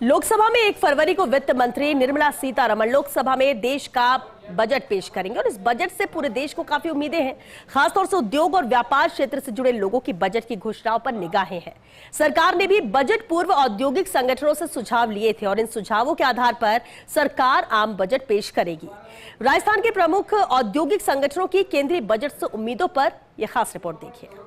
लोकसभा में 1 फरवरी को वित्त मंत्री निर्मला सीतारमण लोकसभा में देश का बजट पेश करेंगे और इस बजट से पूरे देश को काफी उम्मीदें हैं। खासतौर से उद्योग और व्यापार क्षेत्र से जुड़े लोगों की बजट की घोषणाओं पर निगाहें हैं। सरकार ने भी बजट पूर्व औद्योगिक संगठनों से सुझाव लिए थे और इन सुझावों के आधार पर सरकार आम बजट पेश करेगी। राजस्थान के प्रमुख औद्योगिक संगठनों की केंद्रीय बजट से उम्मीदों पर यह खास रिपोर्ट देखिए।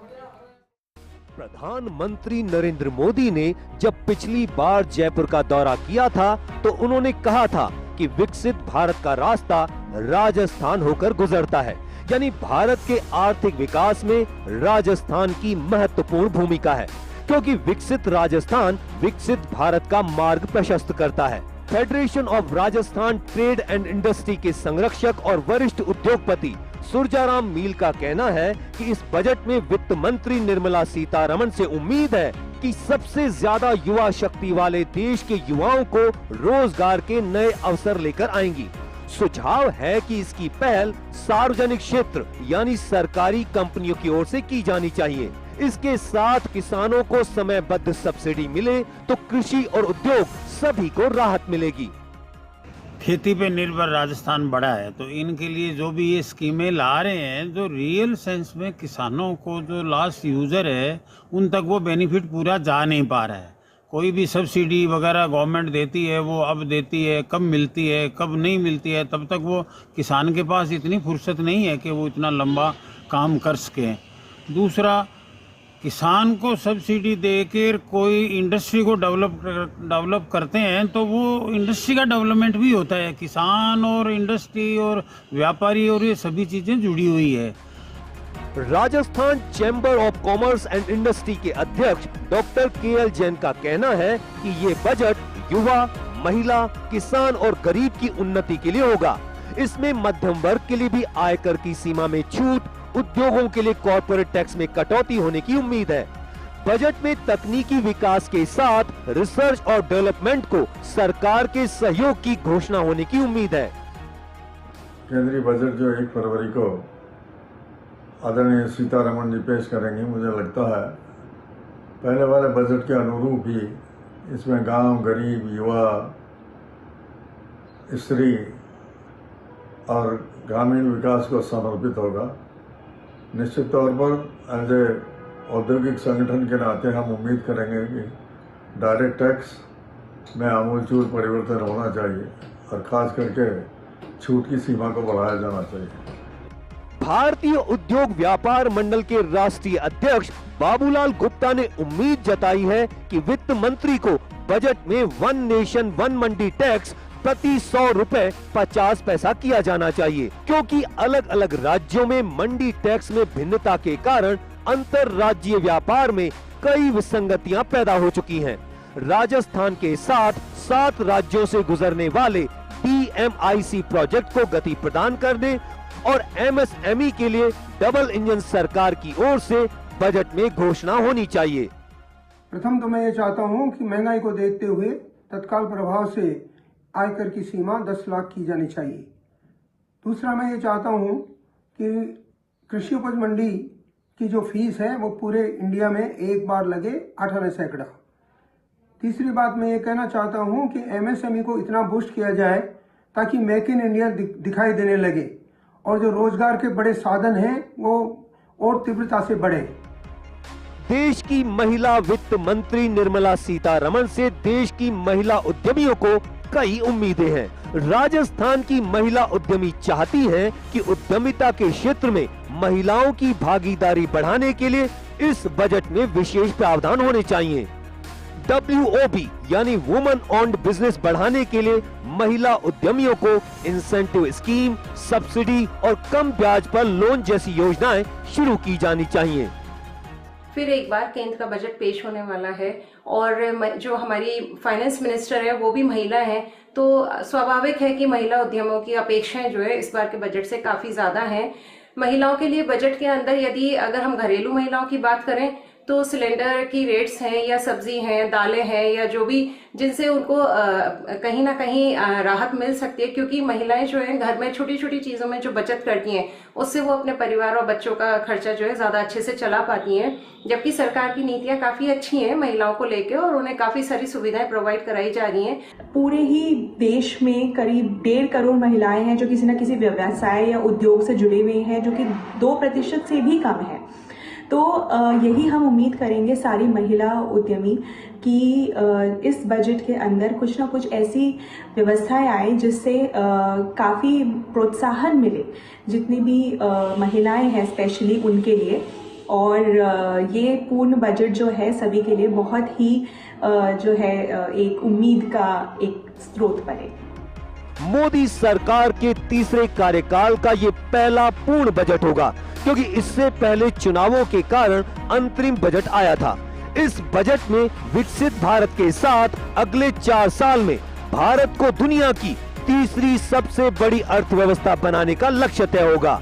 प्रधानमंत्री नरेंद्र मोदी ने जब पिछली बार जयपुर का दौरा किया था तो उन्होंने कहा था कि विकसित भारत का रास्ता राजस्थान होकर गुजरता है, यानी भारत के आर्थिक विकास में राजस्थान की महत्वपूर्ण भूमिका है, क्योंकि विकसित राजस्थान विकसित भारत का मार्ग प्रशस्त करता है। Federation of Rajasthan trade and industry के संरक्षक और वरिष्ठ उद्योगपति सुरजाराम मील का कहना है कि इस बजट में वित्त मंत्री निर्मला सीतारमण से उम्मीद है कि सबसे ज्यादा युवा शक्ति वाले देश के युवाओं को रोजगार के नए अवसर लेकर आएंगी। सुझाव है कि इसकी पहल सार्वजनिक क्षेत्र यानी सरकारी कंपनियों की ओर से की जानी चाहिए। इसके साथ किसानों को समयबद्ध सब्सिडी मिले तो कृषि और उद्योग सभी को राहत मिलेगी। खेती पे निर्भर राजस्थान बड़ा है, तो इनके लिए जो भी ये स्कीमें ला रहे हैं, जो रियल सेंस में किसानों को, जो लास्ट यूजर है, उन तक वो बेनिफिट पूरा जा नहीं पा रहा है। कोई भी सब्सिडी वगैरह गवर्नमेंट देती है, वो अब देती है, कब मिलती है, कब नहीं मिलती है, तब तक वो किसान के पास इतनी फुर्सत नहीं है कि वो इतना लंबा काम कर सके। दूसरा, किसान को सब्सिडी देकर कोई इंडस्ट्री को डेवलप करते हैं तो वो इंडस्ट्री का डेवलपमेंट भी होता है। किसान और इंडस्ट्री और व्यापारी और ये सभी चीजें जुड़ी हुई है। Rajasthan chamber of commerce and industry के अध्यक्ष डॉक्टर KL जैन का कहना है कि ये बजट युवा, महिला, किसान और गरीब की उन्नति के लिए होगा। इसमें मध्यम वर्ग के लिए भी आयकर की सीमा में छूट, उद्योगों के लिए कॉर्पोरेट टैक्स में कटौती होने की उम्मीद है। बजट में तकनीकी विकास के साथ रिसर्च और डेवलपमेंट को सरकार के सहयोग की घोषणा होने की उम्मीद है। केंद्रीय बजट जो 1 फरवरी को आदरणीय सीतारमण जी पेश करेंगे, मुझे लगता है पहले वाले बजट के अनुरूप ही इसमें गांव, गरीब, युवा, स्त्री और ग्रामीण विकास को समर्पित होगा। निश्चित तौर पर एज ए औद्योगिक संगठन के नाते हम उम्मीद करेंगे कि डायरेक्ट टैक्स में आमूलचूल परिवर्तन होना चाहिए और खास करके छूट की सीमा को बढ़ाया जाना चाहिए। भारतीय उद्योग व्यापार मंडल के राष्ट्रीय अध्यक्ष बाबूलाल गुप्ता ने उम्मीद जताई है कि वित्त मंत्री को बजट में वन नेशन वन मंडी टैक्स प्रति 100 रुपए 50 पैसा किया जाना चाहिए, क्योंकि अलग अलग राज्यों में मंडी टैक्स में भिन्नता के कारण अंतरराज्यीय व्यापार में कई विसंगतियां पैदा हो चुकी हैं। राजस्थान के साथ 7 राज्यों से गुजरने वाले PMIC प्रोजेक्ट को गति प्रदान करने और MSME के लिए डबल इंजन सरकार की ओर से बजट में घोषणा होनी चाहिए। प्रथम तो मैं ये चाहता हूँ कि महंगाई को देखते हुए तत्काल प्रभाव से आयकर की सीमा 10 लाख की जानी चाहिए। दूसरा, मैं ये चाहता हूँ कि कृषि उपज मंडी की जो फीस है वो पूरे इंडिया में एक बार लगे 18 सैकड़ा। तीसरी बात, मैं ये कहना चाहता हूँ कि MSME को इतना बूस्ट किया जाए ताकि मेक इन इंडिया दिखाई देने लगे और जो रोजगार के बड़े साधन हैं वो और तीव्रता से बढ़े। देश की महिला वित्त मंत्री निर्मला सीतारमण से देश की महिला उद्यमियों को कई उम्मीदें हैं। राजस्थान की महिला उद्यमी चाहती हैं कि उद्यमिता के क्षेत्र में महिलाओं की भागीदारी बढ़ाने के लिए इस बजट में विशेष प्रावधान होने चाहिए। WOB यानी वुमन ओन्ड बिजनेस बढ़ाने के लिए महिला उद्यमियों को इंसेंटिव स्कीम, सब्सिडी और कम ब्याज पर लोन जैसी योजनाएं शुरू की जानी चाहिए। फिर एक बार केंद्र का बजट पेश होने वाला है और जो हमारी फाइनेंस मिनिस्टर है वो भी महिला है, तो स्वाभाविक है कि महिला उद्यमों की अपेक्षाएं जो है इस बार के बजट से काफी ज्यादा हैं। महिलाओं के लिए बजट के अंदर यदि अगर हम घरेलू महिलाओं की बात करें तो सिलेंडर की रेट्स हैं या सब्जी हैं, दालें हैं या जो भी जिनसे उनको कहीं ना कहीं राहत मिल सकती है, क्योंकि महिलाएं जो है घर में छोटी छोटी चीजों में जो बचत करती हैं उससे वो अपने परिवार और बच्चों का खर्चा जो है ज्यादा अच्छे से चला पाती हैं। जबकि सरकार की नीतियां काफी अच्छी हैं महिलाओं को लेकर और उन्हें काफी सारी सुविधाएं प्रोवाइड कराई जा रही हैं। पूरे ही देश में करीब 1.5 करोड़ महिलाएं हैं जो किसी न किसी व्यवसाय या उद्योग से जुड़ी हुई हैं, जो कि 2% से भी कम है। तो यही हम उम्मीद करेंगे सारी महिला उद्यमी कि इस बजट के अंदर कुछ ना कुछ ऐसी व्यवस्थाएं आए जिससे काफ़ी प्रोत्साहन मिले जितनी भी महिलाएं हैं स्पेशली उनके लिए, और ये पूर्ण बजट जो है सभी के लिए बहुत ही जो है एक उम्मीद का एक स्रोत बने। मोदी सरकार के तीसरे कार्यकाल का ये पहला पूर्ण बजट होगा, क्योंकि इससे पहले चुनावों के कारण अंतरिम बजट आया था। इस बजट में विकसित भारत के साथ अगले 4 साल में भारत को दुनिया की तीसरी सबसे बड़ी अर्थव्यवस्था बनाने का लक्ष्य तय होगा।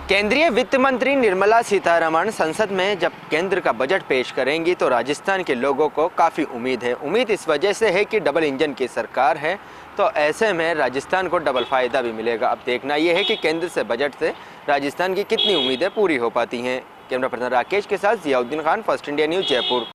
केंद्रीय वित्त मंत्री निर्मला सीतारमण संसद में जब केंद्र का बजट पेश करेंगी तो राजस्थान के लोगों को काफ़ी उम्मीद है। उम्मीद इस वजह से है कि डबल इंजन की सरकार है, तो ऐसे में राजस्थान को डबल फायदा भी मिलेगा। अब देखना यह है कि केंद्र से बजट से राजस्थान की कितनी उम्मीदें पूरी हो पाती हैं। कैमरा पर्सन राकेश के साथ Ziauddin Khan, first India news, Jaipur.